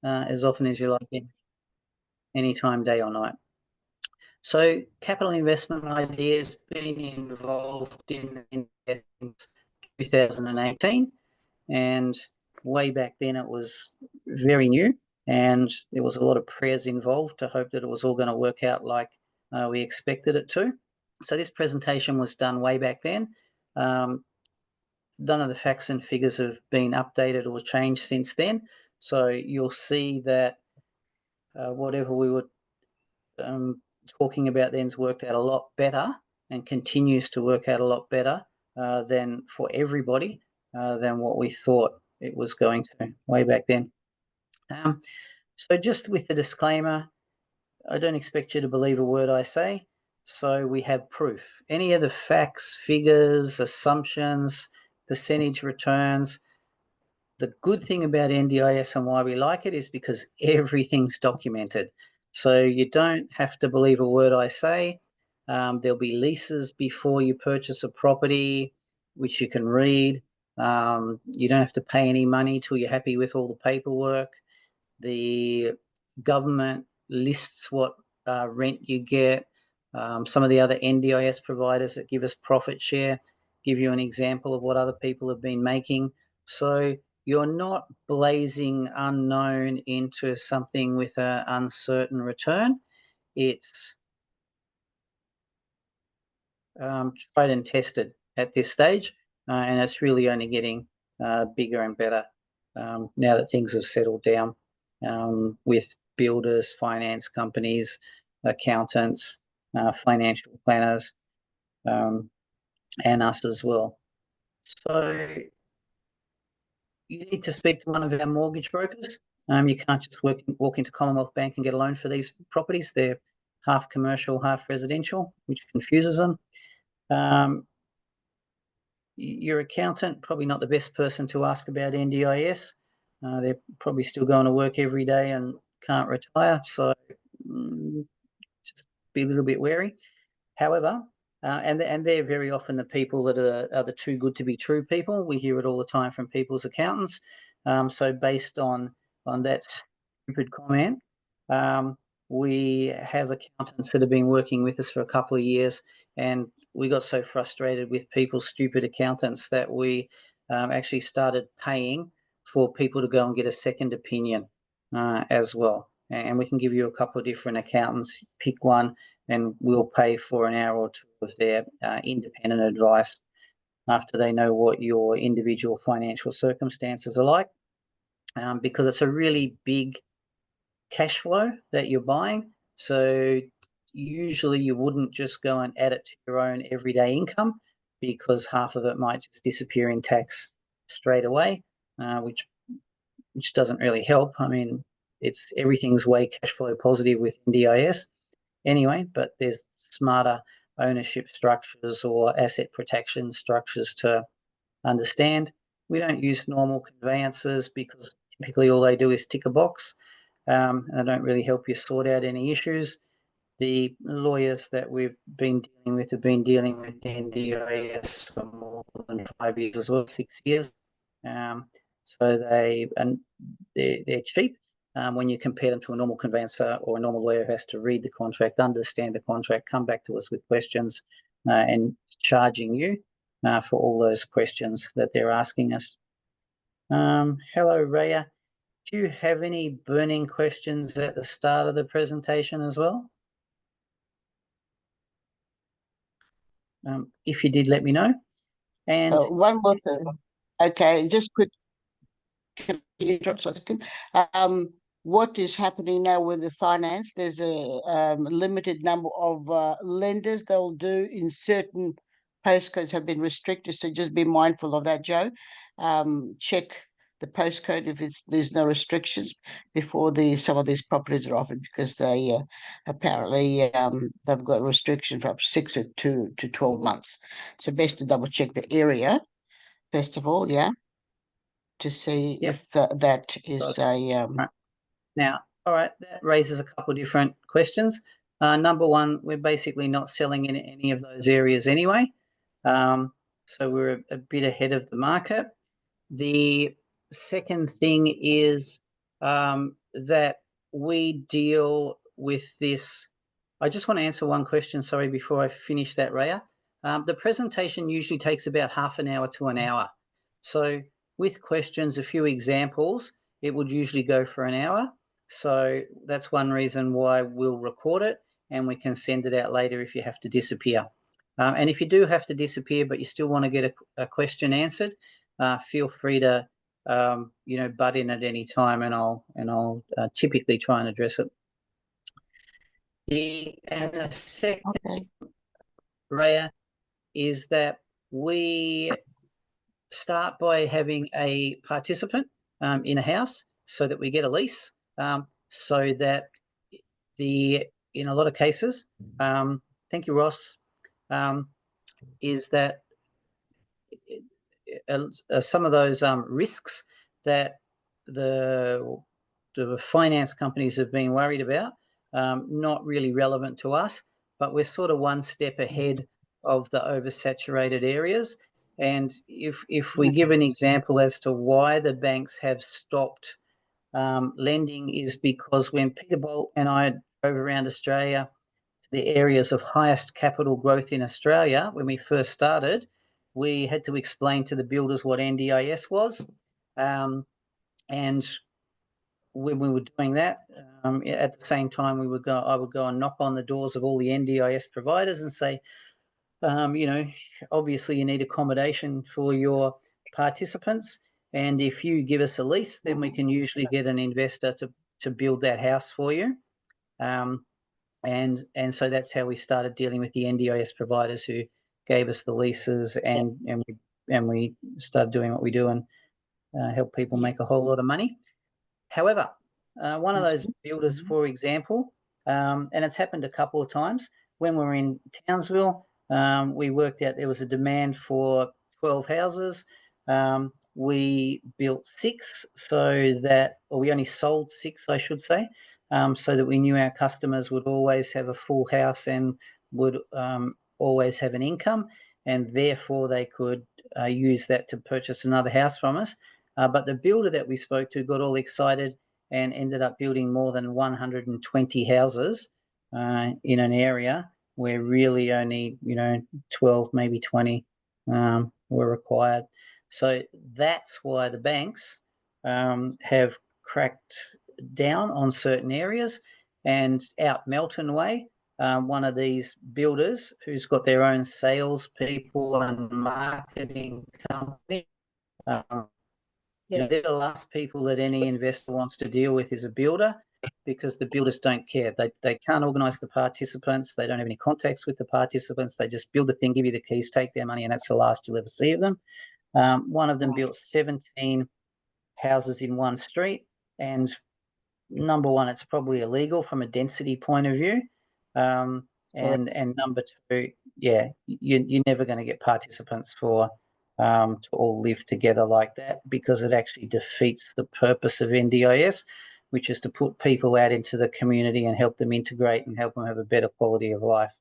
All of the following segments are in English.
as often as you like, any time, day or night. So capital investment ideas been involved in 2018, and way back then it was very new, and there was a lot of prayers involved to hope that it was all going to work out like we expected it to. So this presentation was done way back then. None of the facts and figures have been updated or changed since then. So you'll see that whatever we were talking about then's worked out a lot better and continues to work out a lot better than for everybody than what we thought it was going to way back then. So just with the disclaimer, I don't expect you to believe a word I say. So we have proof. Any of the facts, figures, assumptions, percentage returns. The good thing about NDIS and why we like it is because everything's documented. So you don't have to believe a word I say. There'll be leases before you purchase a property, which you can read. You don't have to pay any money till you're happy with all the paperwork. The government lists what rent you get. Some of the other NDIS providers that give us profit share give you an example of what other people have been making. So you're not blazing unknown into something with an uncertain return. It's tried and tested at this stage, and it's really only getting bigger and better now that things have settled down with builders, finance companies, accountants, financial planners, and us as well. So you need to speak to one of our mortgage brokers. You can't just walk into Commonwealth Bank and get a loan for these properties. They're half commercial, half residential, which confuses them. Your accountant, probably not the best person to ask about NDIS. They're probably still going to work every day and can't retire, so just be a little bit wary. However, and they're very often the people that are the too good to be true people. We hear it all the time from people's accountants. So based on that stupid comment, we have accountants that have been working with us for a couple of years, and we got so frustrated with people's stupid accountants that we actually started paying for people to go and get a second opinion as well. And we can give you a couple of different accountants, pick one, and we'll pay for an hour or two of their independent advice after they know what your individual financial circumstances are like, because it's a really big cash flow that you're buying. So usually you wouldn't just go and add it to your own everyday income, because half of it might just disappear in tax straight away, which doesn't really help. I mean, everything's way cash flow positive with NDIS anyway, but there's smarter ownership structures or asset protection structures to understand. We don't use normal conveyances because typically all they do is tick a box, and they don't really help you sort out any issues. The lawyers that we've been dealing with have been dealing with NDIS for more than 5 years as well, 6 years. So they're cheap. When you compare them to a normal conveyancer or a normal lawyer who has to read the contract, understand the contract, come back to us with questions, and charging you for all those questions that they're asking us. Hello, Raya. Do you have any burning questions at the start of the presentation as well? If you did, let me know. And one more thing. Okay, just quick. Can you drop for a second? What is happening now with the finance? There's a limited number of lenders they'll do in certain postcodes have been restricted, so just be mindful of that, Joe. Check the postcode if there's no restrictions before some of these properties are offered, because they apparently they've got restrictions for up to 6 to 12 months. So best to double check the area first of all, yeah, to see if that is a Now, all right, that raises a couple of different questions. Number one, we're basically not selling in any of those areas anyway, so we're a bit ahead of the market. The second thing is that we deal with this. I just want to answer one question, sorry, before I finish that, Raya. The presentation usually takes about half an hour to an hour. So with questions, a few examples, it would usually go for an hour. So that's one reason why we'll record it and we can send it out later if you have to disappear. And if you do have to disappear, but you still want to get a question answered, feel free to butt in at any time, and I'll typically try and address it. The second thing, Rhea, is that we start by having a participant in a house so that we get a lease, so that in a lot of cases, thank you, Ross, is that some of those risks that the finance companies have been worried about, not really relevant to us, but we're sort of one step ahead of the oversaturated areas. And if we give an example as to why the banks have stopped lending, is because when Peter Bolt and I drove around Australia, the areas of highest capital growth in Australia, when we first started, we had to explain to the builders what NDIS was. And when we were doing that, at the same time, I would go and knock on the doors of all the NDIS providers and say, obviously you need accommodation for your participants, and if you give us a lease, then we can usually get an investor to build that house for you. And so that's how we started dealing with the NDIS providers who gave us the leases, and we started doing what we do and help people make a whole lot of money. However, one of those builders, for example, and it's happened a couple of times, when we were in Townsville, we worked out there was a demand for 12 houses. We built 6 or we only sold 6, I should say, so that we knew our customers would always have a full house and would always have an income, and therefore they could use that to purchase another house from us. But the builder that we spoke to got all excited and ended up building more than 120 houses in an area where really only 12, maybe 20 were required. So that's why the banks have cracked down on certain areas. And out Melton Way, one of these builders who's got their own sales people and marketing company, they're the last people that any investor wants to deal with, is a builder, because the builders don't care. They can't organise the participants. They don't have any contacts with the participants. They just build the thing, give you the keys, take their money, and that's the last you'll ever see of them. One of them built 17 houses in one street, and number one, it's probably illegal from a density point of view. And number two, you're never going to get participants to all live together like that, because it actually defeats the purpose of NDIS, which is to put people out into the community and help them integrate and help them have a better quality of life.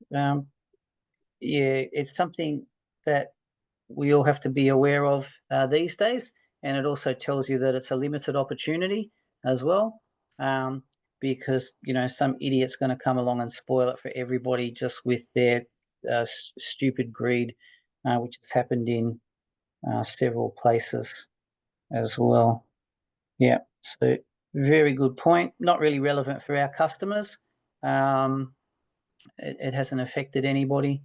So, it's something that we all have to be aware of these days, and it also tells you that it's a limited opportunity as well, because some idiot's going to come along and spoil it for everybody just with their stupid greed, which has happened in several places as well. Yeah, so very good point. Not really relevant for our customers. It hasn't affected anybody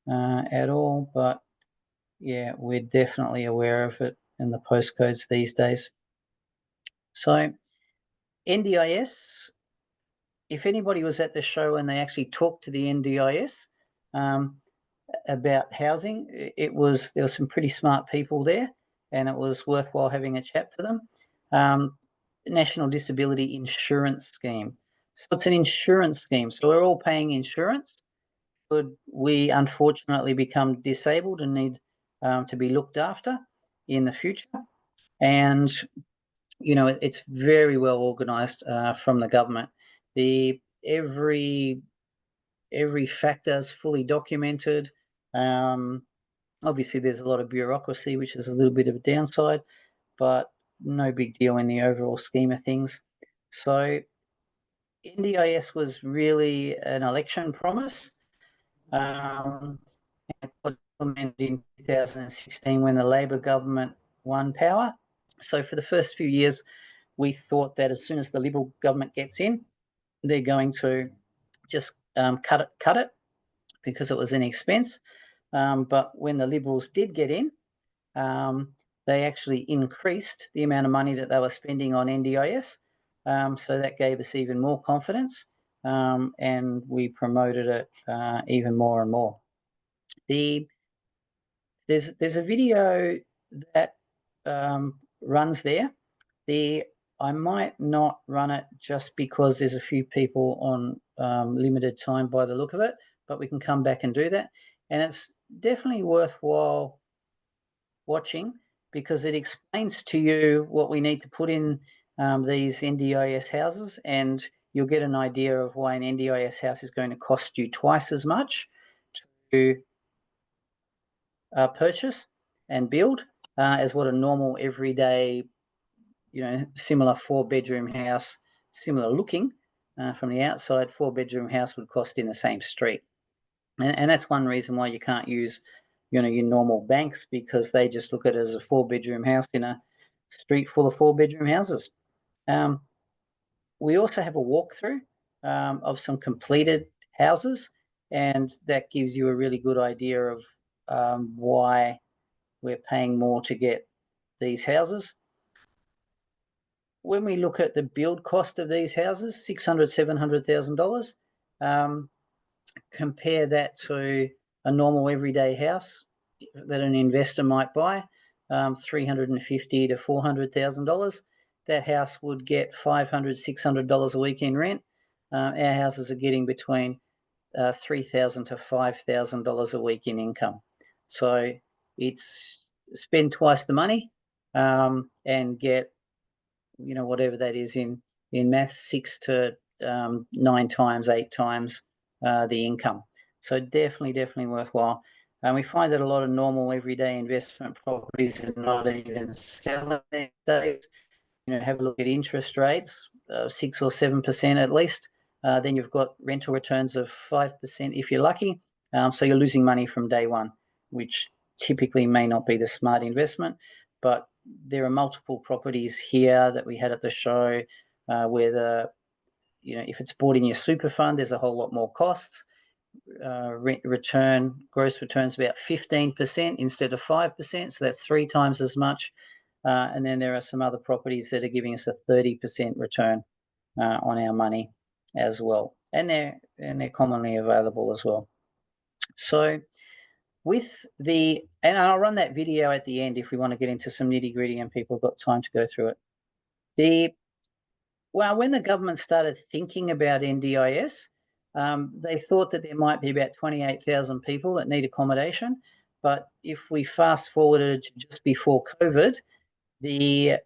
at all, but yeah, we're definitely aware of it in the postcodes these days. So NDIS, if anybody was at the show and they actually talked to the NDIS about housing, there were some pretty smart people there, and it was worthwhile having a chat to them. National Disability Insurance Scheme. So it's an insurance scheme. So we're all paying insurance. Could we unfortunately become disabled and need to be looked after in the future? And it's very well organised from the government. Every factor is fully documented. Obviously, there's a lot of bureaucracy, which is a little bit of a downside, but no big deal in the overall scheme of things. So NDIS was really an election promise. It was implemented in 2016 when the Labor government won power. So for the first few years, we thought that as soon as the Liberal government gets in, they're going to just cut it because it was an expense. But when the Liberals did get in, they actually increased the amount of money that they were spending on NDIS. So that gave us even more confidence, and we promoted it even more and more. There's a video that runs there. I might not run it just because there's a few people on limited time by the look of it, but we can come back and do that. And it's definitely worthwhile watching because it explains to you what we need to put in these NDIS houses, and you'll get an idea of why an NDIS house is going to cost you twice as much to purchase and build as what a normal everyday, similar 4-bedroom house, similar looking from the outside, 4-bedroom house would cost in the same street. And that's one reason why you can't use, your normal banks, because they just look at it as a 4-bedroom house in a street full of 4-bedroom houses. We also have a walkthrough of some completed houses, and that gives you a really good idea of why we're paying more to get these houses. When we look at the build cost of these houses, $600,000, $700,000, compare that to a normal everyday house that an investor might buy, $350,000 to $400,000. That house would get $500, $600 a week in rent. Our houses are getting between $3,000 to $5,000 a week in income. So it's spend twice the money and get, whatever that is in maths, 6 to 9 times, 8 times the income. So definitely worthwhile. And we find that a lot of normal everyday investment properties are not even selling these days. Have a look at interest rates, 6 or 7% at least. Then you've got rental returns of 5% if you're lucky. So you're losing money from day one, which typically may not be the smart investment. But there are multiple properties here that we had at the show where if it's bought in your super fund, there's a whole lot more costs. Gross returns about 15% instead of 5%, so that's 3 times as much. And then there are some other properties that are giving us a 30% return on our money as well, and they're commonly available as well. So and I'll run that video at the end if we want to get into some nitty-gritty and people have got time to go through it. When the government started thinking about NDIS, they thought that there might be about 28,000 people that need accommodation. But if we fast forwarded just before COVID, there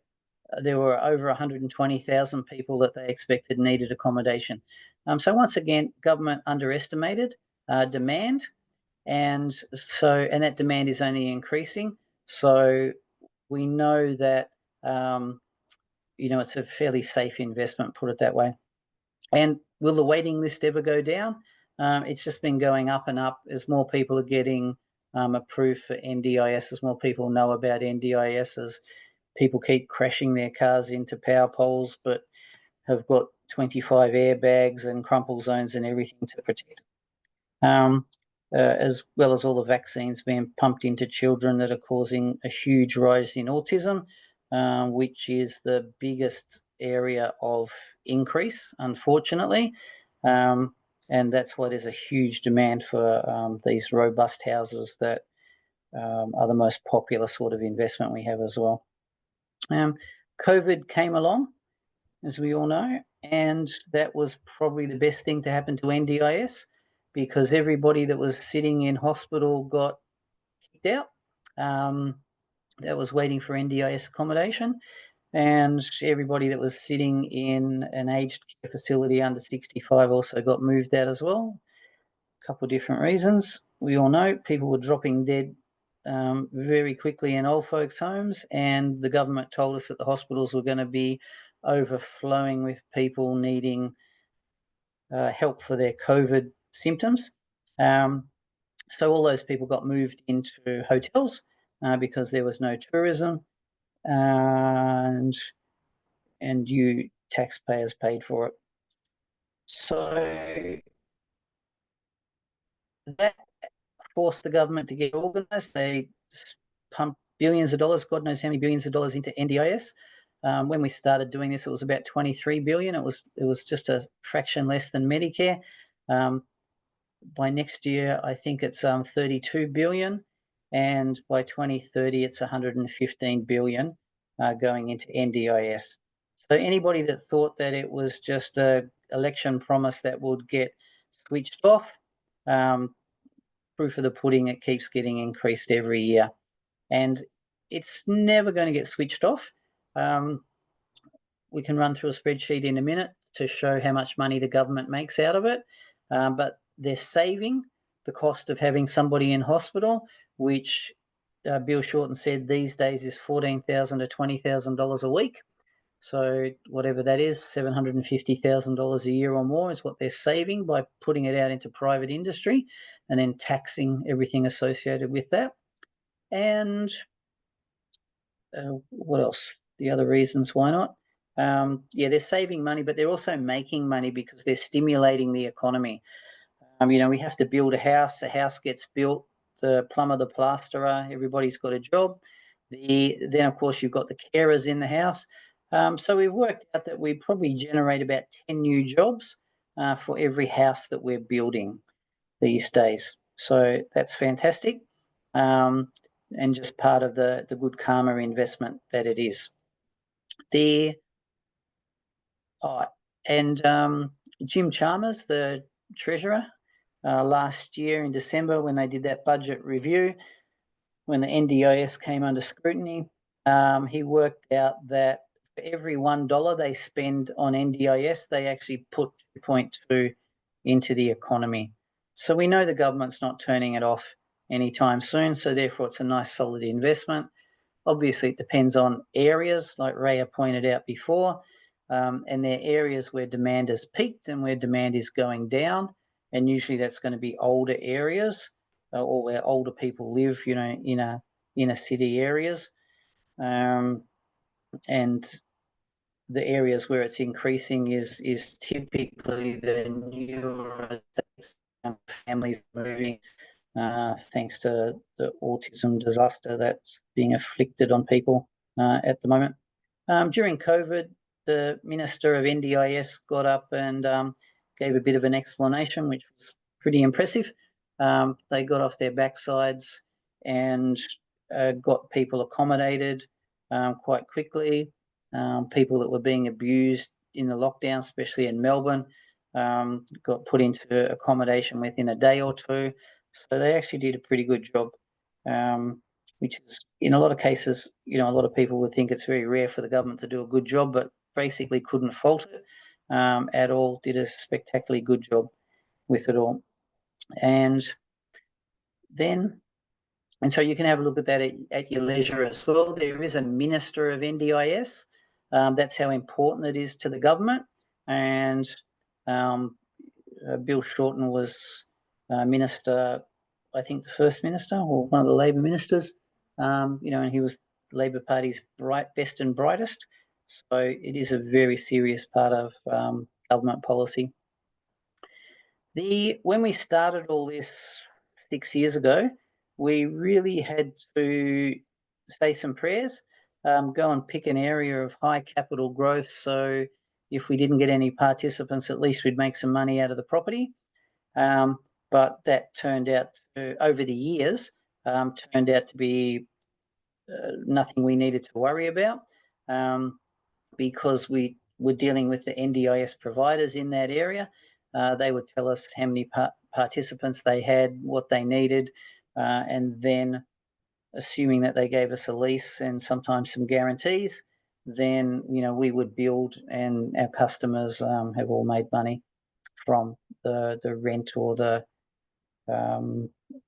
were over 120,000 people that they expected needed accommodation. So once again, government underestimated demand, and that demand is only increasing. So we know that it's a fairly safe investment, put it that way. And will the waiting list ever go down? It's just been going up and up as more people are getting approved for NDIS, as more people know about NDIS, as people keep crashing their cars into power poles, but have got 25 airbags and crumple zones and everything to protect. As well as all the vaccines being pumped into children that are causing a huge rise in autism, which is the biggest area of increase, unfortunately. And that's why there's a huge demand for these robust houses that are the most popular sort of investment we have as well. COVID came along, as we all know, and that was probably the best thing to happen to NDIS, because everybody that was sitting in hospital got kicked out, that was waiting for NDIS accommodation, and everybody that was sitting in an aged care facility under 65 also got moved out as well. A couple of different reasons. We all know people were dropping dead very quickly in old folks' homes, and the government told us that the hospitals were going to be overflowing with people needing help for their COVID symptoms. So all those people got moved into hotels because there was no tourism, and you taxpayers paid for it. So that forced the government to get organised. They pumped billions of dollars, God knows how many billions of dollars, into NDIS. When we started doing this, it was about 23 billion. It was just a fraction less than Medicare. By next year, I think it's 32 billion, and by 2030, it's 115 billion going into NDIS. So anybody that thought that it was just a election promise that would get switched off, proof of the pudding, it keeps getting increased every year, and it's never going to get switched off. We can run through a spreadsheet in a minute to show how much money the government makes out of it, but they're saving the cost of having somebody in hospital, which Bill Shorten said these days is $14,000 to $20,000 a week. So whatever that is, $750,000 a year or more is what they're saving by putting it out into private industry and then taxing everything associated with that. And what else? The other reasons why not? Yeah, they're saving money, but they're also making money because they're stimulating the economy. We have to build a house gets built, the plumber, the plasterer, everybody's got a job. Then, of course, you've got the carers in the house. So we've worked out that we probably generate about 10 new jobs for every house that we're building these days. So that's fantastic, and just part of the good karma investment that it is. Jim Chalmers, the Treasurer, last year in December when they did that budget review, when the NDIS came under scrutiny, he worked out that for every $1 they spend on NDIS, they actually put 2.2 into the economy. So we know the government's not turning it off anytime soon, so therefore it's a nice solid investment. Obviously, it depends on areas, like Rhea pointed out before, and there are areas where demand has peaked and where demand is going down, and usually that's going to be older areas or where older people live, in inner city areas, and the areas where it's increasing is typically the newer estates, families moving, thanks to the autism disaster that's being afflicted on people at the moment. During COVID, the Minister of NDIS got up and gave a bit of an explanation, which was pretty impressive. They got off their backsides and got people accommodated quite quickly. People that were being abused in the lockdown, especially in Melbourne, got put into accommodation within a day or two. So they actually did a pretty good job, which is, in a lot of cases, a lot of people would think it's very rare for the government to do a good job, but basically couldn't fault it at all, did a spectacularly good job with it all. And so you can have a look at that at your leisure as well. There is a Minister of NDIS. That's how important it is to the government. And Bill Shorten was Minister, I think the first Minister or one of the Labor Ministers, and he was the Labor Party's best and brightest. So it is a very serious part of government policy. When we started all this 6 years ago, we really had to say some prayers, go and pick an area of high capital growth. So if we didn't get any participants, at least we'd make some money out of the property. But that turned out over the years, turned out to be nothing we needed to worry about, because we were dealing with the NDIS providers in that area. They would tell us how many participants they had, what they needed, and then assuming that they gave us a lease and sometimes some guarantees, then we would build, and our customers have all made money from the rent or the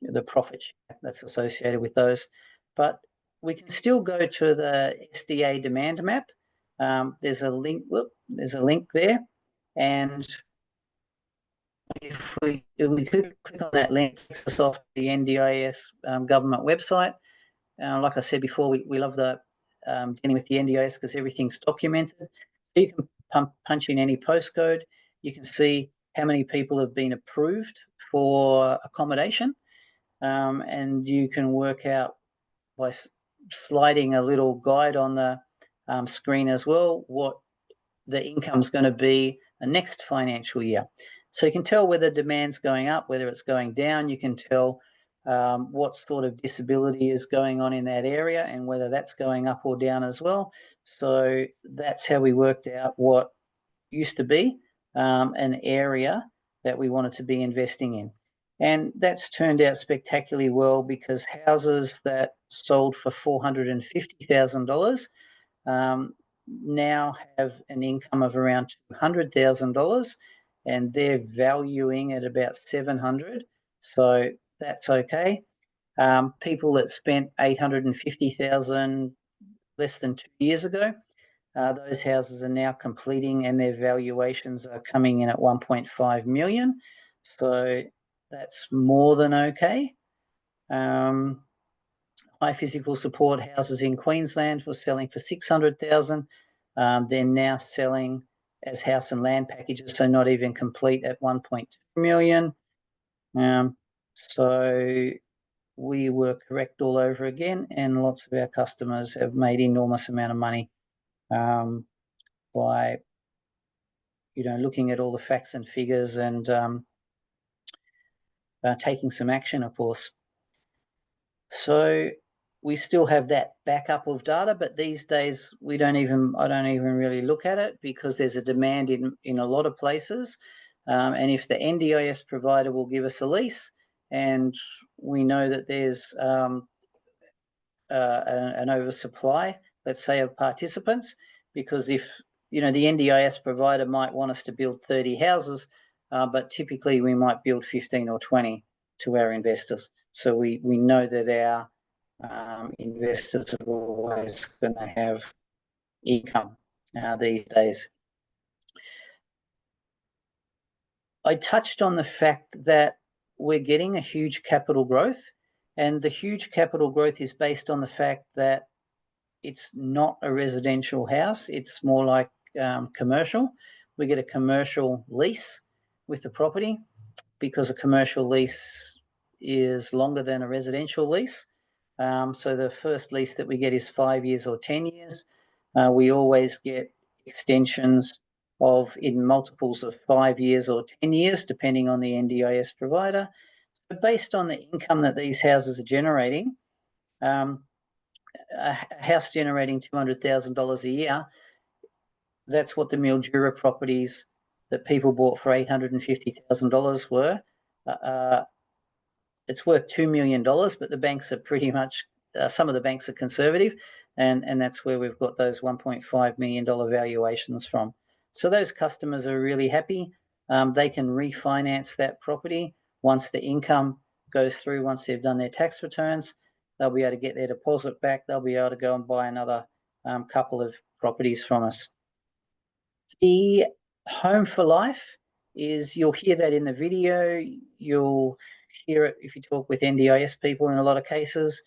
the profit that's associated with those. But we can still go to the SDA demand map. There's a link. There's a link there, and if we could click on that link, it takes us off the NDIS government website. Like I said before, we love the dealing with the NDIS because everything's documented. So you can punch in any postcode. You can see how many people have been approved for accommodation, and you can work out by sliding a little guide on the screen as well what the income's going to be the next financial year. So you can tell whether demand's going up, whether it's going down. You can tell what sort of disability is going on in that area and whether that's going up or down as well. So that's how we worked out what used to be an area that we wanted to be investing in. And that's turned out spectacularly well because houses that sold for $450,000 now have an income of around $200,000 and they're valuing at about $700,000. So that's okay. People that spent $850,000 less than 2 years ago, those houses are now completing and their valuations are coming in at 1.5 million. So that's more than okay. High physical support houses in Queensland were selling for 600,000. They're now selling as house and land packages, so not even complete, at 1.2 million. So we were correct all over again, and lots of our customers have made enormous amount of money by looking at all the facts and figures and taking some action, of course. So we still have that backup of data, but these days I don't even really look at it because there's a demand in a lot of places. And if the NDIS provider will give us a lease and we know that there's an oversupply, let's say, of participants, because if the NDIS provider might want us to build 30 houses, but typically we might build 15 or 20 to our investors. So we know that our investors are always going to have income these days. I touched on the fact that we're getting a huge capital growth, and the huge capital growth is based on the fact that it's not a residential house. It's more like commercial. We get a commercial lease with the property because a commercial lease is longer than a residential lease. So the first lease that we get is 5 years or 10 years. We always get extensions in multiples of 5 years or 10 years, depending on the NDIS provider. But based on the income that these houses are generating, a house generating $200,000 a year, that's what the Mildura properties that people bought for $850,000 were. It's worth $2 million, but the banks are pretty much, some of the banks are conservative, and that's where we've got those $1.5 million valuations from. So those customers are really happy. They can refinance that property once the income goes through, once they've done their tax returns. They'll be able to get their deposit back. They'll be able to go and buy another couple of properties from us. The Home for Life is, you'll hear that in the video, you'll hear it if you talk with NDIS people in a lot of cases,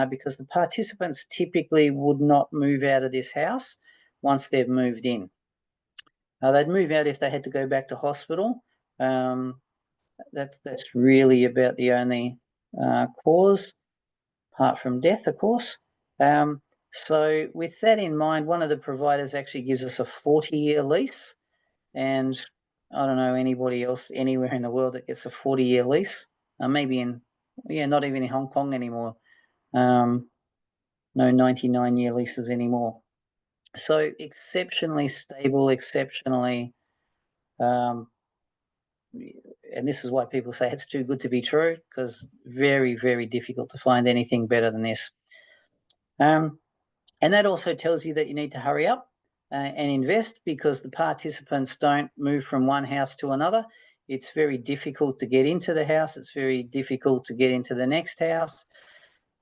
because the participants typically would not move out of this house once they've moved in. They'd move out if they had to go back to hospital. That's really about the only cause, apart from death, of course. So with that in mind, one of the providers actually gives us a 40-year lease, and I don't know anybody else anywhere in the world that gets a 40-year lease. Maybe not even in Hong Kong anymore. No 99-year leases anymore. So exceptionally stable, exceptionally, and this is why people say it's too good to be true, because very, very difficult to find anything better than this. And that also tells you that you need to hurry up and invest, because the participants don't move from one house to another. it's very difficult to get into the house. It's very difficult to get into the next house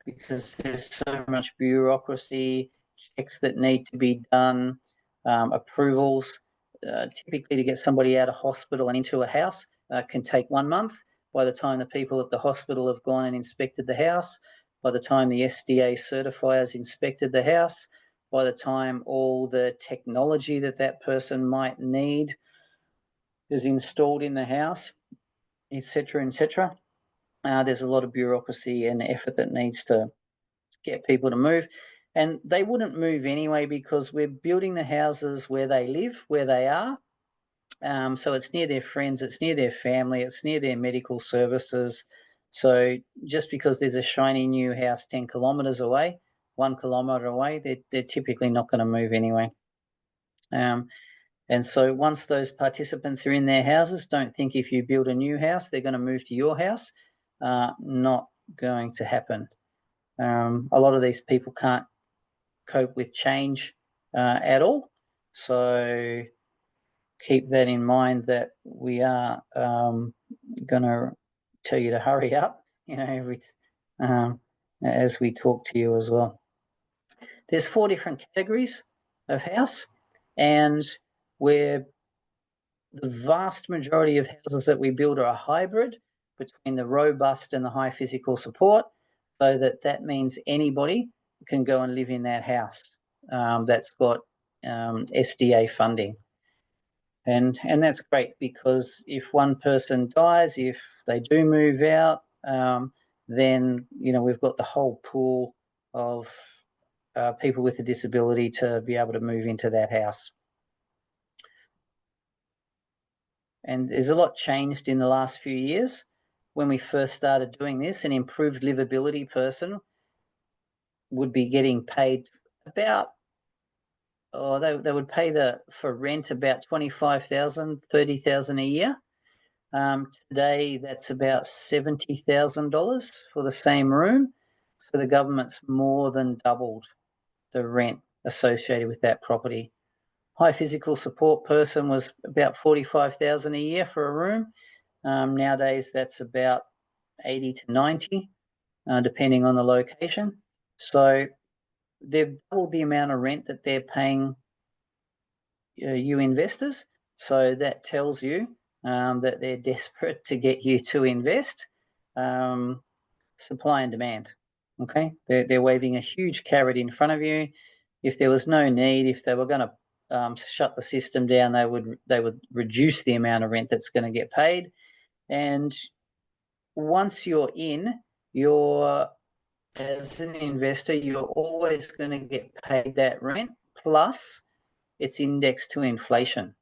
because there's so much bureaucracy, checks that need to be done, approvals. Typically, to get somebody out of hospital and into a house can take 1 month. By the time the people at the hospital have gone and inspected the house, by the time the SDA certifiers inspected the house, by the time all the technology that person might need is installed in the house, etc., etc. There's a lot of bureaucracy and effort that needs to get people to move. And they wouldn't move anyway because we're building the houses where they live, where they are. So it's near their friends, it's near their family, it's near their medical services. So just because there's a shiny new house 10 kilometres away, 1 kilometre away, they're typically not going to move anyway. And so once those participants are in their houses, don't think if you build a new house, they're going to move to your house. Not going to happen. A lot of these people can't cope with change at all. So keep that in mind, that we are going to tell you to hurry up, as we talk to you as well. There's 4 different categories of house, and the vast majority of houses that we build are a hybrid between the robust and the high physical support, so that means anybody can go and live in that house that's got SDA funding. And that's great, because if one person dies, if they do move out, then we've got the whole pool of people with a disability to be able to move into that house. And there's a lot changed in the last few years. When we first started doing this, an improved livability person would be getting paid about, they would pay for rent about $25,000, $30,000 a year. Today, that's about $70,000 for the same room. So the government's more than doubled the rent associated with that property. High physical support person was about $45,000 a year for a room. Nowadays, that's about 80 to 90, depending on the location. So they've doubled the amount of rent that they're paying you investors. So that tells you that they're desperate to get you to invest. Supply and demand. Okay, they're waving a huge carrot in front of you. If there was no need, if they were going to shut the system down, they would reduce the amount of rent that's going to get paid. And once you're in, as an investor, you're always going to get paid that rent, plus it's indexed to inflation.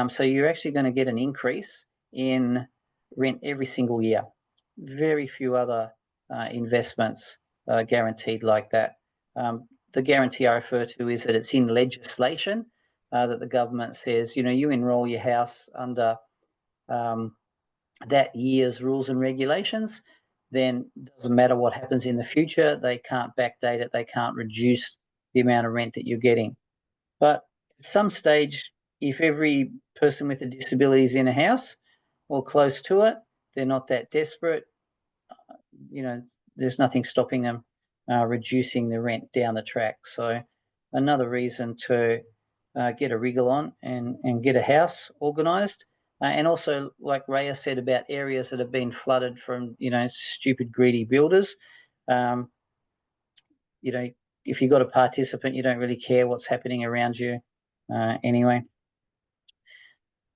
So you're actually going to get an increase in rent every single year. Very few other investments are guaranteed like that. The guarantee I refer to is that it's in legislation, that the government says, you enroll your house under that year's rules and regulations, then it doesn't matter what happens in the future. They can't backdate it. They can't reduce the amount of rent that you're getting. But at some stage, if every person with a disability is in a house or close to it, they're not that desperate, there's nothing stopping them reducing the rent down the track. So another reason to get a wriggle on and get a house organised. And also, like Raya said about areas that have been flooded from, stupid, greedy builders, if you've got a participant, you don't really care what's happening around you anyway.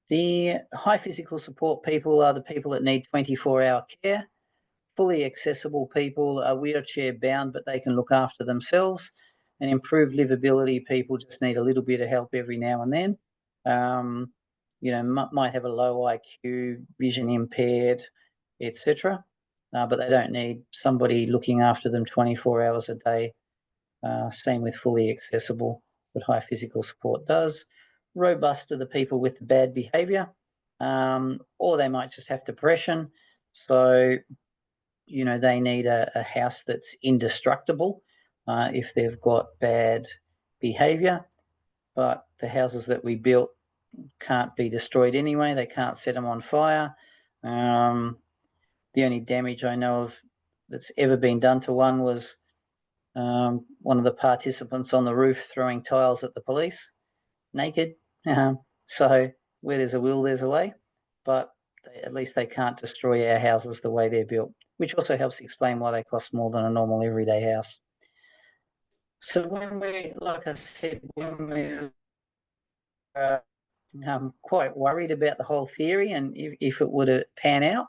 The high physical support people are the people that need 24-hour care. Fully accessible people are wheelchair bound, but they can look after themselves. And improved livability people just need a little bit of help every now and then. Might have a low IQ, vision impaired, etc. But they don't need somebody looking after them 24 hours a day. Same with fully accessible, but high physical support does. Robust are the people with the bad behaviour, or they might just have depression. So, they need a house that's indestructible if they've got bad behaviour. But the houses that we built can't be destroyed anyway. They can't set them on fire. The only damage I know of that's ever been done to one was one of the participants on the roof throwing tiles at the police naked. So where there's a will, there's a way. But at least they can't destroy our houses the way they're built, which also helps explain why they cost more than a normal everyday house. So when we, like I said, when we I'm quite worried about the whole theory and if it would pan out,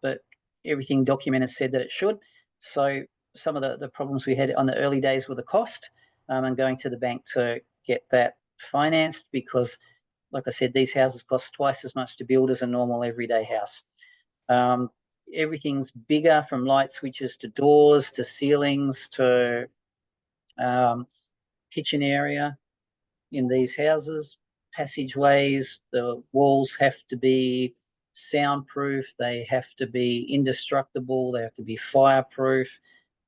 but everything documented said that it should. So some of the problems we had on the early days were the cost and going to the bank to get that financed because, like I said, these houses cost twice as much to build as a normal everyday house. Everything's bigger, from light switches to doors to ceilings to kitchen area in these houses. Passageways, the walls have to be soundproof, they have to be indestructible, they have to be fireproof.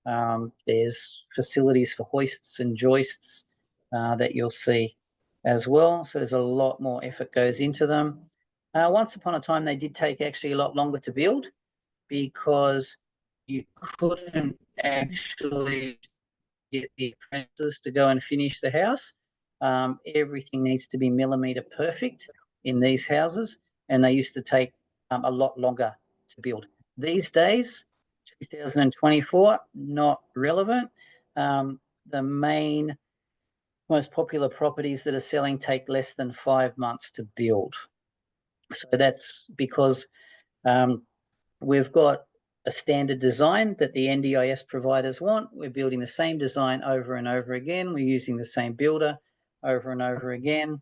There's facilities for hoists and joists that you'll see as well. So there's a lot more effort goes into them. Once upon a time, they did take actually a lot longer to build because you couldn't actually get the apprentices to go and finish the house. Everything needs to be millimetre perfect in these houses, and they used to take a lot longer to build. These days, 2024, not relevant. The main, most popular properties that are selling take less than 5 months to build. So that's because we've got a standard design that the NDIS providers want. We're building the same design over and over again. We're using the same builder over and over again.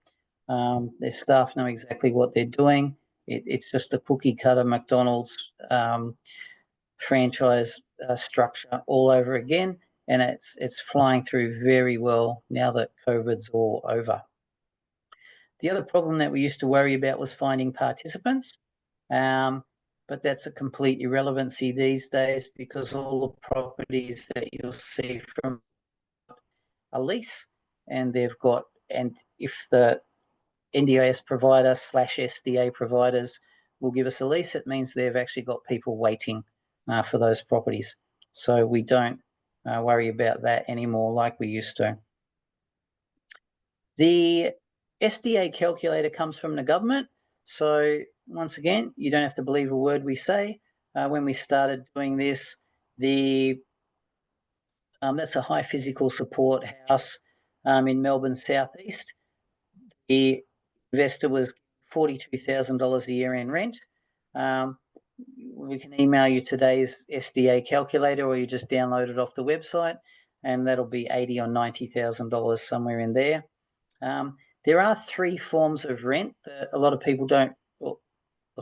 Their staff know exactly what they're doing. It's just a cookie cutter McDonald's franchise structure all over again, and it's flying through very well now that COVID's all over. The other problem that we used to worry about was finding participants, but that's a complete irrelevancy these days because all the properties that you'll see from a lease, and if the NDIS provider / SDA providers will give us a lease, it means they've actually got people waiting for those properties. So we don't worry about that anymore like we used to. The SDA calculator comes from the government. So once again, you don't have to believe a word we say. When we started doing this, that's a high physical support house in Melbourne's southeast. The investor was $42,000 a year in rent. We can email you today's SDA calculator, or you just download it off the website, and that'll be $80,000 or $90,000 somewhere in there. There are 3 forms of rent that a lot of people don't, or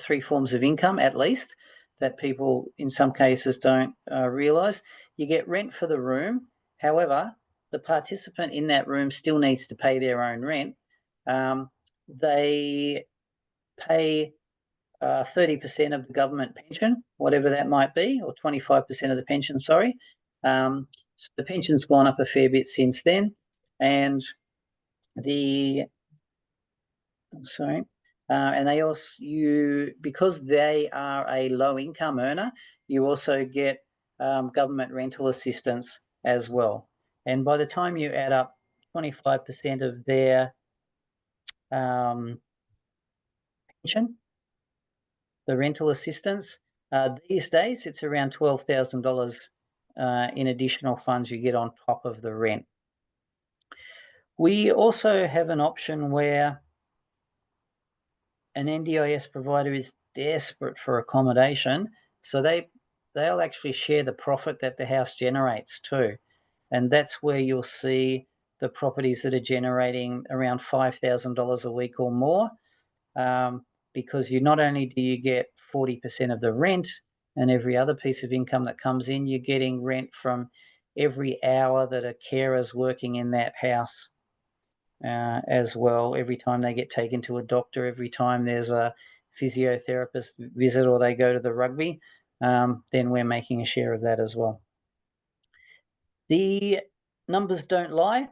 3 forms of income at least, that people in some cases don't realise. You get rent for the room. However, the participant in that room still needs to pay their own rent. They pay 30% of the government pension, whatever that might be, or 25% of the pension, sorry. The pension's gone up a fair bit since then, and and they also, because they are a low income earner, you also get government rental assistance as well. And by the time you add up 25% of their pension, the rental assistance, these days it's around $12,000 in additional funds you get on top of the rent. We also have an option where an NDIS provider is desperate for accommodation, so they'll actually share the profit that the house generates too. And that's where you'll see the properties that are generating around $5,000 a week or more, because not only do you get 40% of the rent and every other piece of income that comes in, you're getting rent from every hour that a carer's working in that house as well. Every time they get taken to a doctor, every time there's a physiotherapist visit or they go to the rugby, then we're making a share of that as well. The numbers don't lie.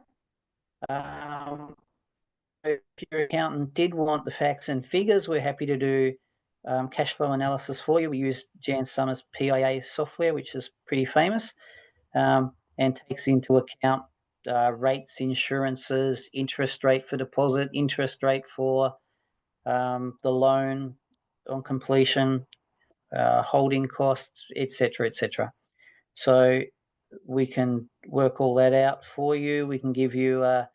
if your accountant did want the facts and figures, we're happy to do cash flow analysis for you. We use Jan Summers PIA software, which is pretty famous, and takes into account rates, insurances, interest rate for deposit, interest rate for the loan on completion, holding costs, etc., etc. So we can work all that out for you. We can give you a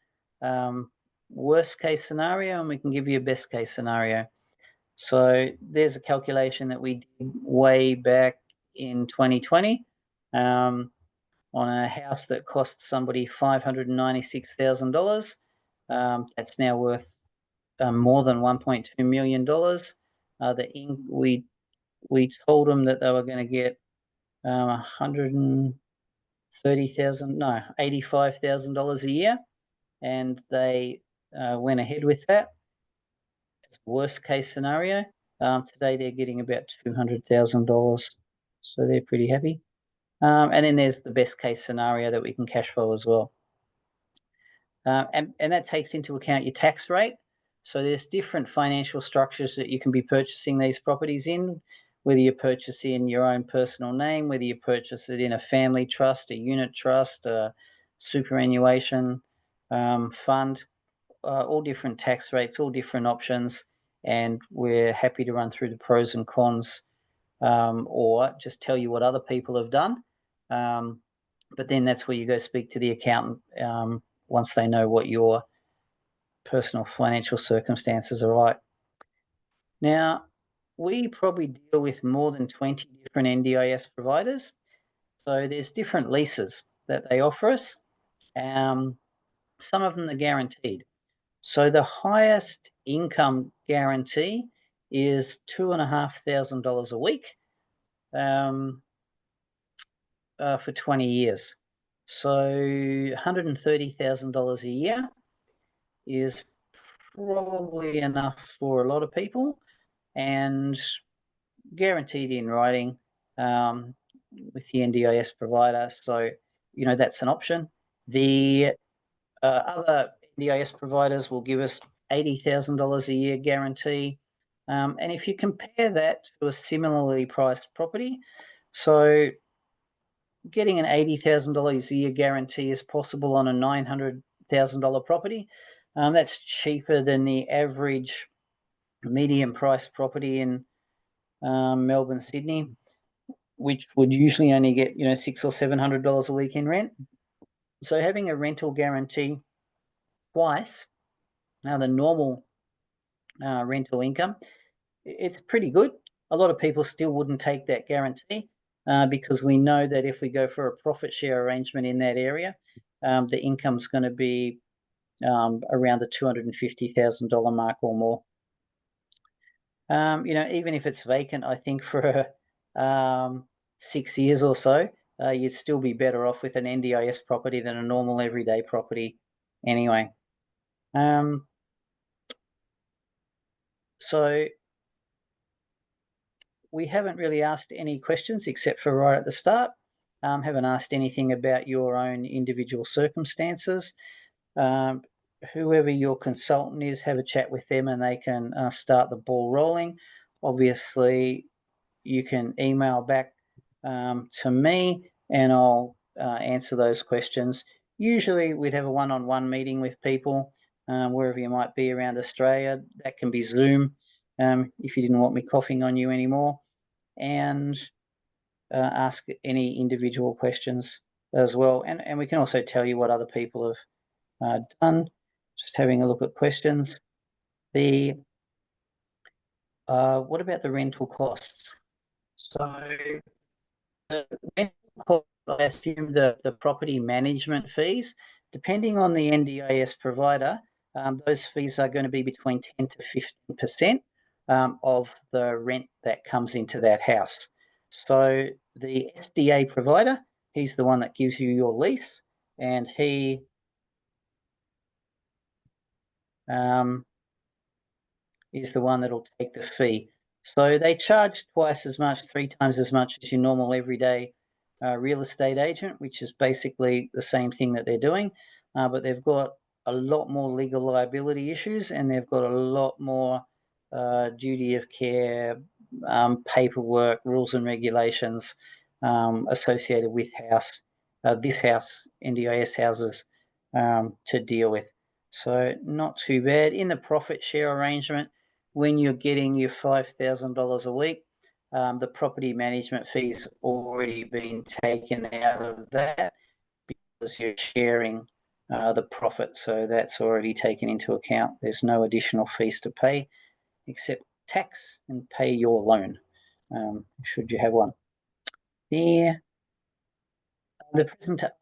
worst case scenario, and we can give you a best case scenario. So there's a calculation that we did way back in 2020 on a house that cost somebody $596,000. That's now worth more than $1.2 million. We told them that they were going to get $85,000 a year, and they went ahead with that. It's worst case scenario. Today they're getting about $200,000, so they're pretty happy. And then there's the best case scenario that we can cash flow as well. And that takes into account your tax rate. So there's different financial structures that you can be purchasing these properties in, whether you purchase in your own personal name, whether you purchase it in a family trust, a unit trust, a superannuation fund, all different tax rates, all different options. And we're happy to run through the pros and cons, or just tell you what other people have done. But then that's where you go speak to the accountant once they know what your personal financial circumstances are like. Now, we probably deal with more than 20 different NDIS providers. So there's different leases that they offer us. Some of them are guaranteed. So the highest income guarantee is $2,500 a week for 20 years. So $130,000 a year is probably enough for a lot of people, and guaranteed in writing with the NDIS provider. So, that's an option. The other NDIS providers will give us $80,000 a year guarantee. And if you compare that to a similarly priced property, so getting an $80,000 a year guarantee is possible on a $900,000 property. That's cheaper than the average medium price property in Melbourne, Sydney, which would usually only get $600 or $700 a week in rent. So having a rental guarantee twice the normal rental income, it's pretty good. A lot of people still wouldn't take that guarantee because we know that if we go for a profit share arrangement in that area, the income's going to be around the $250,000 mark or more. Even if it's vacant, I think for 6 years or so, you'd still be better off with an NDIS property than a normal everyday property anyway. So we haven't really asked any questions except for right at the start. Haven't asked anything about your own individual circumstances. Whoever your consultant is, have a chat with them and they can start the ball rolling. Obviously, you can email back to me and I'll answer those questions. Usually we'd have a one-on-one meeting with people wherever you might be around Australia. That can be Zoom if you didn't want me coughing on you anymore, and ask any individual questions as well. And we can also tell you what other people have done. Just having a look at questions. What about the rental costs? So the rental costs, I assume the property management fees, depending on the NDIS provider, those fees are going to be between 10 to 15% of the rent that comes into that house. So the SDA provider, he's the one that gives you your lease, and he is the one that'll take the fee. So they charge twice as much, 3 times as much as your normal everyday real estate agent, which is basically the same thing that they're doing, but they've got a lot more legal liability issues, and they've got a lot more duty of care, paperwork, rules and regulations associated with this house, NDIS houses, to deal with. So not too bad. In the profit share arrangement, when you're getting your $5,000 a week, the property management fees already been taken out of that because you're sharing the profit. So that's already taken into account. There's no additional fees to pay except tax and pay your loan, should you have one.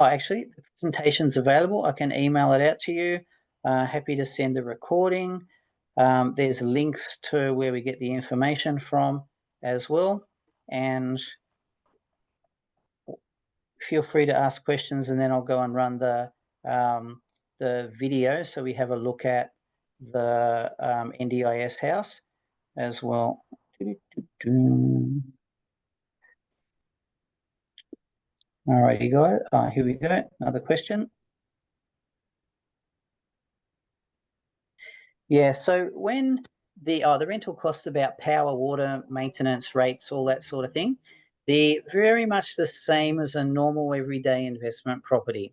Actually, the presentation's available. I can email it out to you. Happy to send a recording. There's links to where we get the information from as well. And feel free to ask questions, and then I'll go and run the video so we have a look at the NDIS house as well. All right, you got it. Here we go. Another question. Yeah, so when the rental costs about power, water, maintenance rates, all that sort of thing, they're very much the same as a normal everyday investment property.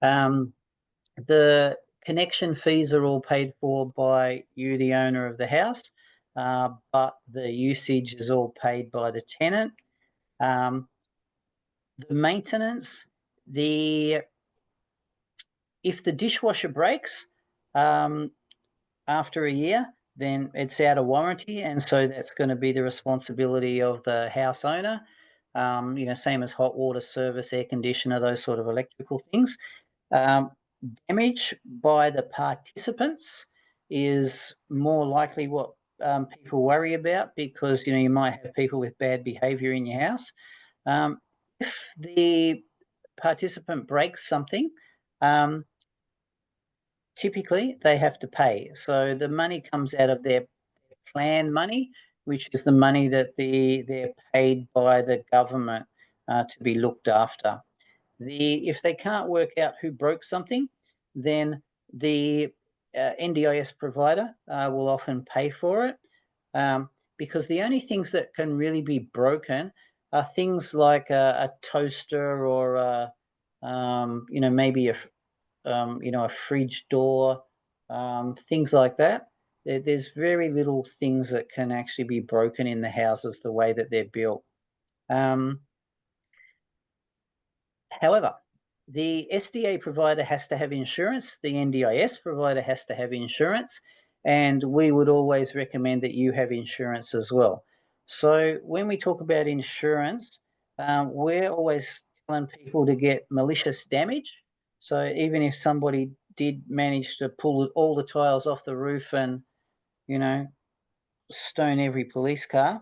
The connection fees are all paid for by you, the owner of the house, but the usage is all paid by the tenant. The maintenance, if the dishwasher breaks after a year, then it's out of warranty, and so that's going to be the responsibility of the house owner. Same as hot water service, air conditioner, those sort of electrical things. Damage by the participants is more likely what people worry about, because you might have people with bad behaviour in your house. If the participant breaks something, typically they have to pay. So the money comes out of their plan money, which is the money that they're paid by the government to be looked after. If they can't work out who broke something, then the NDIS provider will often pay for it, because the only things that can really be broken are things like a toaster or maybe a fridge door, things like that. There's very little things that can actually be broken in the houses the way that they're built. However, the SDA provider has to have insurance, the NDIS provider has to have insurance, and we would always recommend that you have insurance as well. So when we talk about insurance, we're always telling people to get malicious damage. So even if somebody did manage to pull all the tiles off the roof and, stone every police car,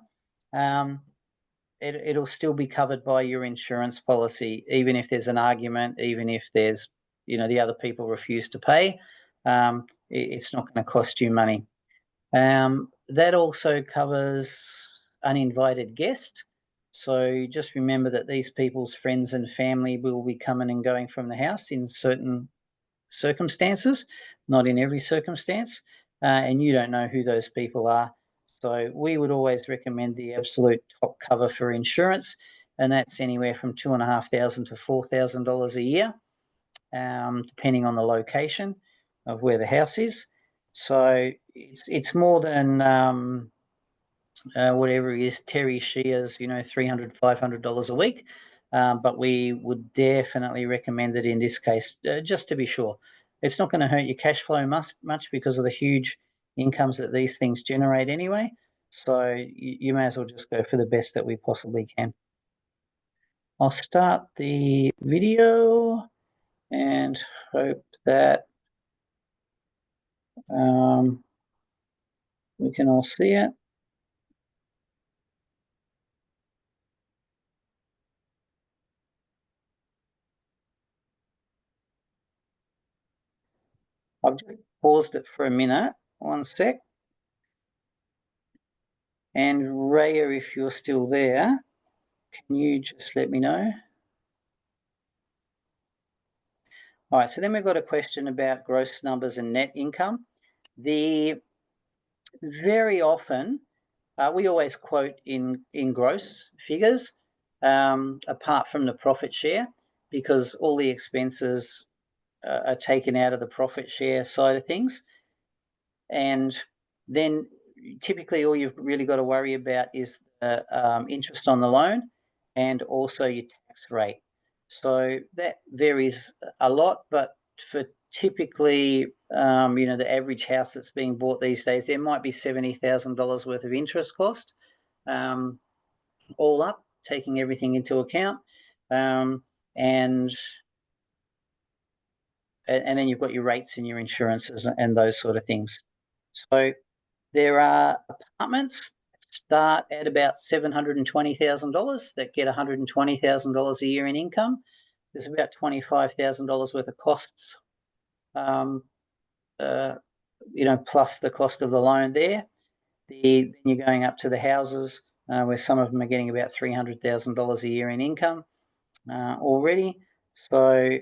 it'll still be covered by your insurance policy, even if there's an argument, even if there's, the other people refuse to pay. It's not going to cost you money. That also covers uninvited guests. So just remember that these people's friends and family will be coming and going from the house in certain circumstances, not in every circumstance, and you don't know who those people are. So we would always recommend the absolute top cover for insurance, and that's anywhere from $2,500 to $4,000 a year, depending on the location of where the house is. So it's more than whatever it is Terry Shear's, $300, $500 a week. But we would definitely recommend it in this case, just to be sure. It's not going to hurt your cash flow much because of the huge incomes that these things generate anyway. So you may as well just go for the best that we possibly can. I'll start the video and hope that we can all see it. I've just paused it for a minute. One sec. And Raya, if you're still there, can you just let me know? All right, so then we've got a question about gross numbers and net income. Very often, we always quote in gross figures, apart from the profit share, because all the expenses are taken out of the profit share side of things. And then typically all you've really got to worry about is the interest on the loan and also your tax rate. So that varies a lot, but for typically, the average house that's being bought these days, there might be $70,000 worth of interest cost, all up, taking everything into account. And then you've got your rates and your insurances and those sort of things. So there are apartments that start at about $720,000 that get $120,000 a year in income. There's about $25,000 worth of costs, plus the cost of the loan there. Then you're going up to the houses where some of them are getting about $300,000 a year in income already. So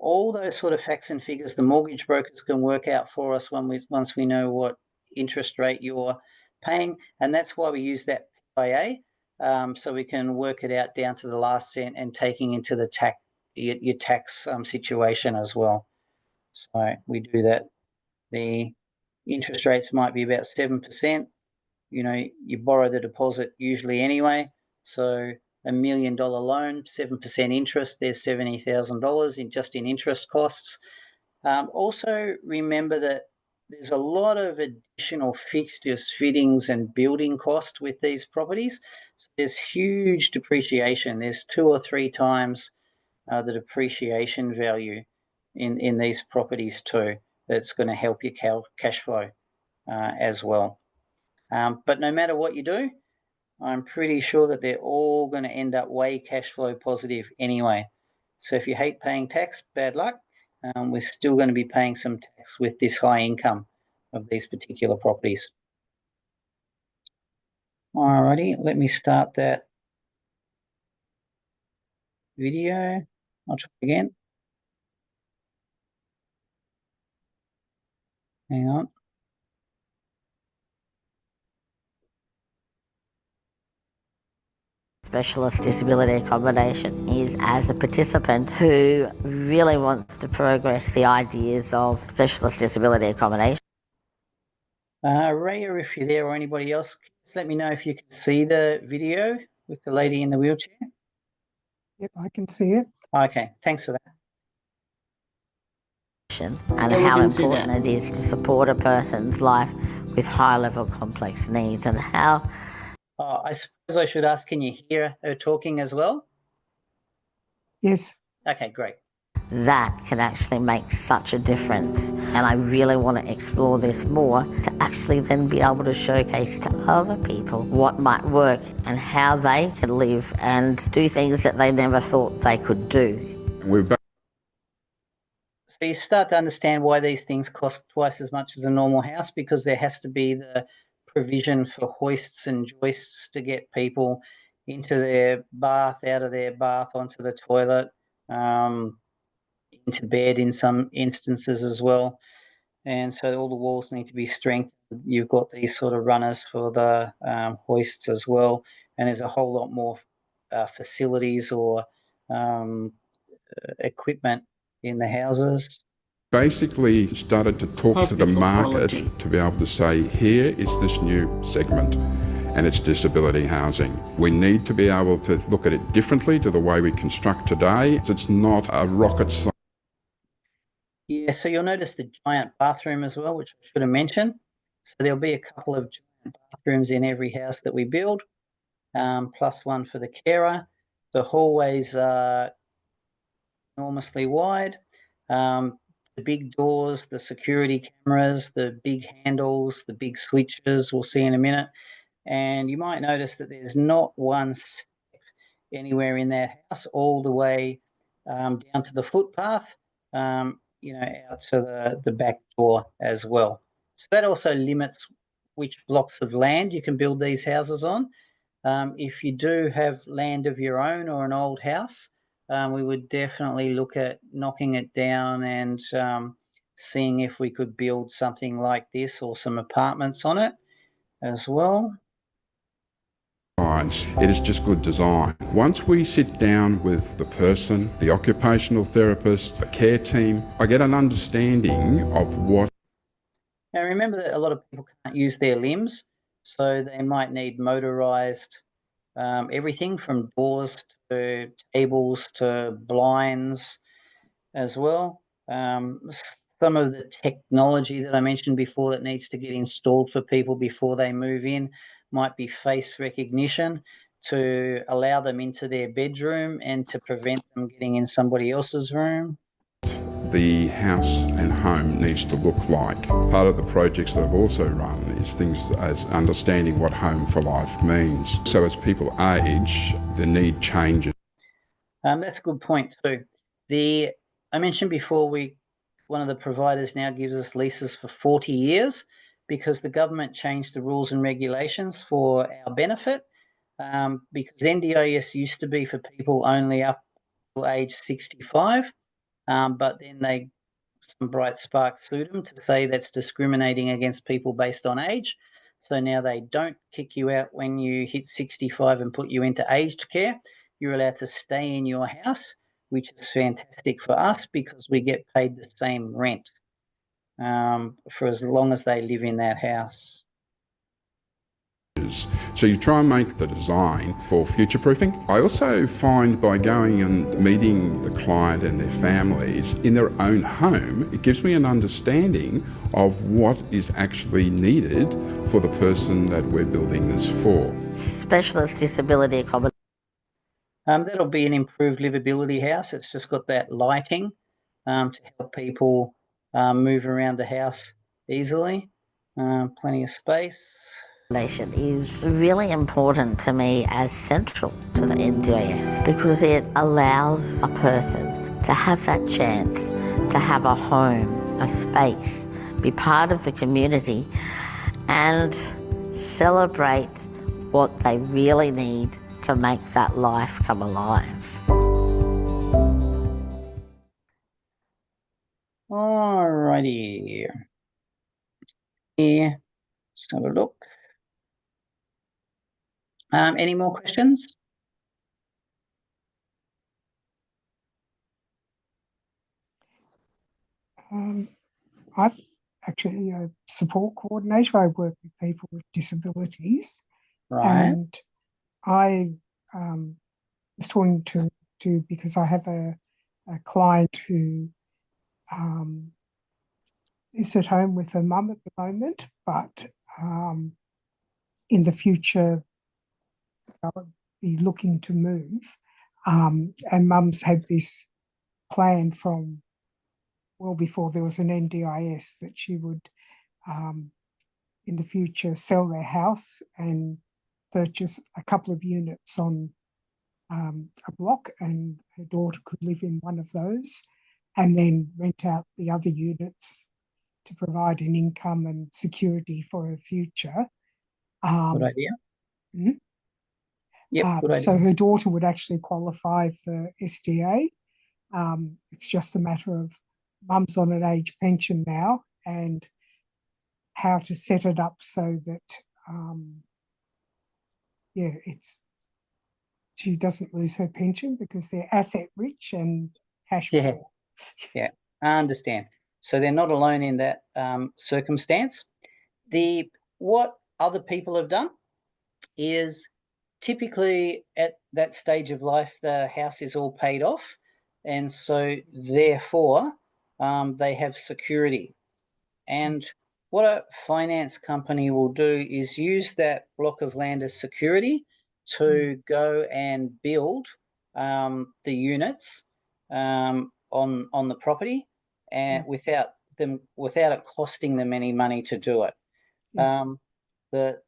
all those sort of facts and figures, the mortgage brokers can work out for us once we know what interest rate you're paying, and that's why we use that PIA, so we can work it out down to the last cent and taking into the your tax situation as well. So we do that. The interest rates might be about 7%. You borrow the deposit usually anyway, so $1 million loan, 7% interest, there's $70,000 in interest costs. Also remember that there's a lot of additional fixtures, fittings and building cost with these properties. There's huge depreciation. There's 2 or 3 times the depreciation value in these properties too. That's going to help your cash flow as well. But no matter what you do, I'm pretty sure that they're all going to end up way cash flow positive anyway. So if you hate paying tax, bad luck. We're still going to be paying some tax with this high income of these particular properties. Alrighty, let me start that video. I'll try again. Hang on. Specialist disability accommodation is as a participant who really wants to progress the ideas of specialist disability accommodation. Raya, if you're there or anybody else, just let me know if you can see the video with the lady in the wheelchair. Yep, I can see it. Okay, thanks for that. And Yeah, we how can see important that. it is to support a person's life with high-level complex needs, and how I suppose I should ask, can you hear her talking as well? Yes. Okay, great. that can actually make such a difference. And I really want to explore this more to actually then be able to showcase to other people what might work and how they can live and do things that they never thought they could do. So you start to understand why these things cost twice as much as a normal house, because there has to be the provision for hoists and joists to get people into their bath, out of their bath, onto the toilet, into bed in some instances as well. And so all the walls need to be strengthened. You've got these sort of runners for the hoists as well. And there's a whole lot more facilities or equipment in the houses. Basically started to talk to the market to be able to say, here is this new segment and it's disability housing. We need to be able to look at it differently to the way we construct today. It's not a rocket science. Yeah, so you'll notice the giant bathroom as well, which I should have mentioned. So there'll be a couple of giant bathrooms in every house that we build, plus one for the carer. The hallways are enormously wide. The big doors, the security cameras, the big handles, the big switches, we'll see in a minute. And you might notice that there's not one step anywhere in that house all the way down to the footpath, out to the back door as well. So that also limits which blocks of land you can build these houses on. If you do have land of your own or an old house, we would definitely look at knocking it down and seeing if we could build something like this or some apartments on it as well. It is just good design. Once we sit down with the person, the occupational therapist, the care team, I get an understanding of what. Now remember that a lot of people can't use their limbs, so they might need motorised everything from doors to tables to blinds as well. Some of the technology that I mentioned before that needs to get installed for people before they move in might be face recognition to allow them into their bedroom and to prevent them getting in somebody else's room. The house and home needs to look like. Part of the projects that I've also run is things as understanding what home for life means. So as people age, the need changes. That's a good point too. I mentioned before, one of the providers now gives us leases for 40 years because the government changed the rules and regulations for our benefit. Because NDIS used to be for people only up to age 65, but then some bright spark sued them to say that's discriminating against people based on age. So now they don't kick you out when you hit 65 and put you into aged care. You're allowed to stay in your house, which is fantastic for us because we get paid the same rent for as long as they live in that house. So you try and make the design for future-proofing. I also find by going and meeting the client and their families in their own home, it gives me an understanding of what is actually needed for the person that we're building this for. Specialist disability accommodation. That'll be an improved livability house. It's just got that lighting to help people move around the house easily. Plenty of space. Is really important to me as central to the NDIS because it allows a person to have that chance to have a home, a space, be part of the community and celebrate what they really need to make that life come alive. Alrighty. Here, let's have a look. Any more questions? I'm actually a support coordinator. I work with people with disabilities. Right. And I was talking to because I have a client who is at home with her mum at the moment, but in the future they'll be looking to move. And mum's had this plan from well before there was an NDIS that she would in the future sell their house and purchase a couple of units on a block, and her daughter could live in one of those and then rent out the other units to provide an income and security for her future. Good idea. Mm-hmm. Yep, good idea. So her daughter would actually qualify for SDA. It's just a matter of mum's on an age pension now and how to set it up so that she doesn't lose her pension because they're asset rich and cash poor. Yeah, I understand. So they're not alone in that circumstance. What other people have done is typically at that stage of life, the house is all paid off, and so therefore they have security. And what a finance company will do is use that block of land as security to go and build the units on the property, and without it costing them any money to do it. The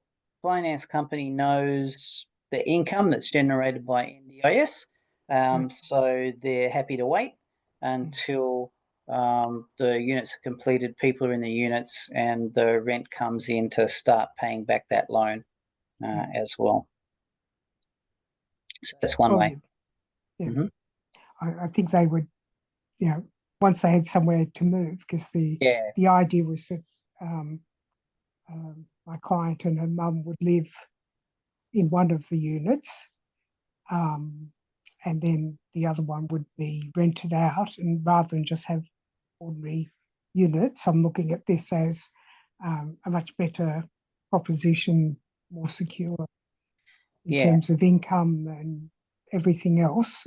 finance company knows the income that's generated by NDIS, so they're happy to wait until the units are completed, people are in the units, and the rent comes in to start paying back that loan as well. So that's one way. Yeah. Mhm. I think they would, you know, once they had somewhere to move, because the idea was that my client and her mum would live in one of the units, and then the other one would be rented out. And rather than just have ordinary units, I'm looking at this as a much better proposition, more secure in terms of income and everything else,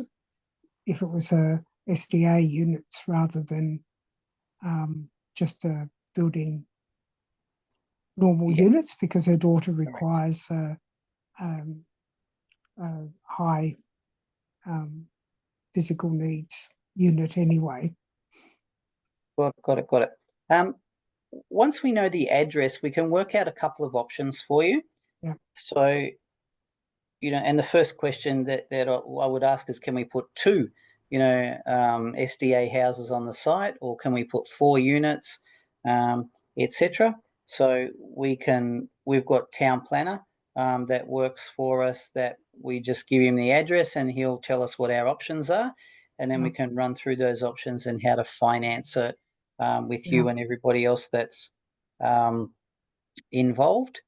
if it was a SDA units rather than just building normal units, because her daughter requires a high physical needs unit anyway. Got it. Once we know the address, we can work out a couple of options for you. Yeah. So, you know, and the first question that I would ask is, can we put 2, you know, SDA houses on the site, or can we put 4 units, etc. So we've got town planner that works for us, that we just give him the address and he'll tell us what our options are, and then we can run through those options and how to finance it with you and everybody else that's involved.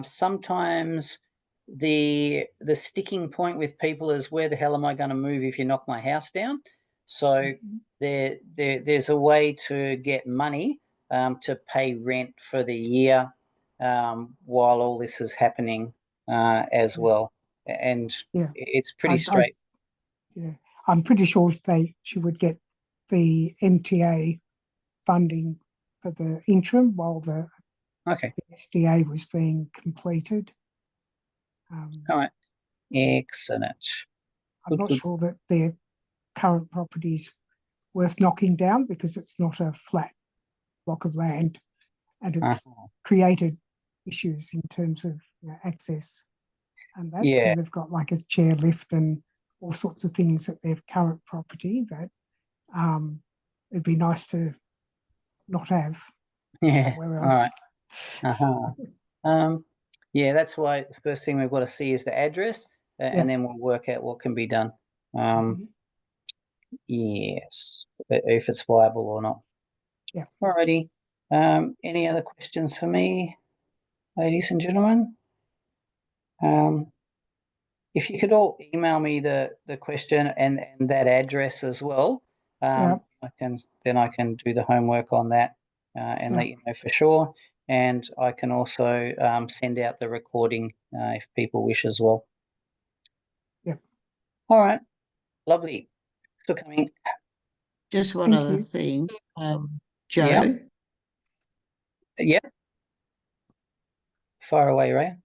Sometimes the sticking point with people is, where the hell am I going to move if you knock my house down? So there's a way to get money to pay rent for the year while all this is happening as well. And it's pretty straight. I'm pretty sure she would get the MTA funding for the interim while the SDA was being completed. All right. Excellent. I'm not sure that their current property's worth knocking down, because it's not a flat block of land, and it's created issues in terms of access and that. So they've got like a chair lift and all sorts of things at their current property that it'd be nice to not have somewhere else. All right. That's why the first thing we've got to see is the address, and then we'll work out what can be done. Yes, if it's viable or not. Yeah. Alrighty. Any other questions for me, ladies and gentlemen? If you could all email me the question and that address as well, I can do the homework on that and let you know for sure. And I can also send out the recording if people wish as well. Yep. All right. Lovely. For coming. Just one other thing, Joe. Yeah. Fire away, Ray.